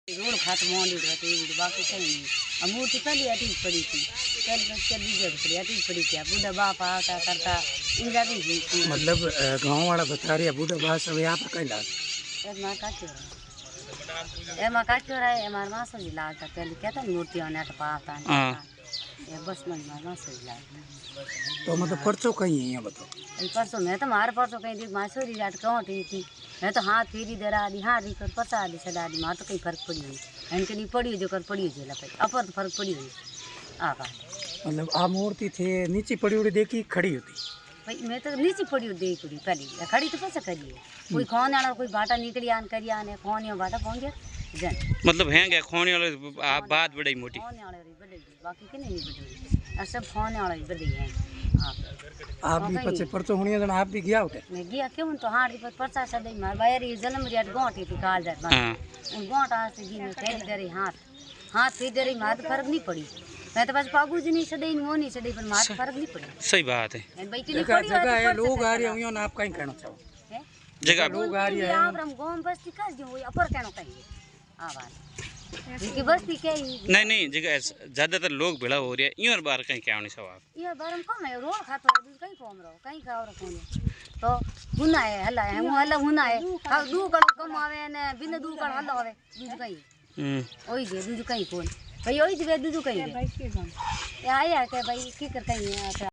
Road खात Maundy रहते बाकी कहीं नहीं। अब मूर्ति पहले अटी पड़ी थी, चल बीजर पड़ी अटी पड़ी थी। बूढ़ा बाप आता करता इंजा भी मतलब गांव वाला बता रहे बूढ़ा बाप सब यहाँ पर कहीं लाग एमा काट्यो रहा है एमार मासो जी लागता पहले कहता मूर्ति नेट पाता ये बस में मासो जी लागता। तो मतलब परसों कहीं है यहाँ बताओ। परसों मैं तो मारे परसों कहीं दी मासूरी जाट कौन थी मैं तो हाथ फेरी दे रहा दी हाँ दी कर पसा दी सदा दी मार तो कहीं फर्क पड़ी हुई इनके नहीं पड़ी जो कर पड़ी हुई लपे अपर तो फर्क पड़ी हुई आका मतलब आ मूर्ति थे नीचे पड़ी हुई देखी खड़ी होती भाई मैं तो नीचे पड़ी हुई देख रही पहले खड़ी तो कैसे करिए कोई कौन आना कोई बाटा निकली आन करी आने कौन ये बाटा पहुंच गया जन मतलब हैं क्या खोने वाले बात बड़ी मोटी खोने वाले बड़ी बाकी के नहीं बड़ी सब खोने वाले बड़ी हैं आप भी पचे परसों होनी है आप भी गया होते मैं गया क्यों तो हां पर परसा सदे मार बाहरी जन्म रियाट गोंटी थी काल जात उन गोंट आज से जी में फेरी दे हाथ फेरी दे मार फर्क नहीं पड़ी मैं तो बस बाबू जी नहीं सदे वो नहीं सदे पर मार फर्क नहीं पड़ी। सही बात है जगह है लोग आ रहे हैं ना आप कहीं कहना चाहो जगह लोग आ रहे हैं आप हम गांव बस्ती कस जो अपर कहना कहीं हां बात की बस्ती के नहीं जगह ज्यादातर लोग भेड़ा हो रहे हैं बार कहीं क्या होने सवाल ये बार हम कम है रोड खातो कहीं फोम रहो कहीं खाओ रखो तो हुना है हला है वो हला हुना है खाओ दू कल कम आवे ने बिन दू कल हला आवे दूज कहीं ओई जे दूज कहीं कोन भाई ओई जे दूज कहीं ये आया के भाई की कर कहीं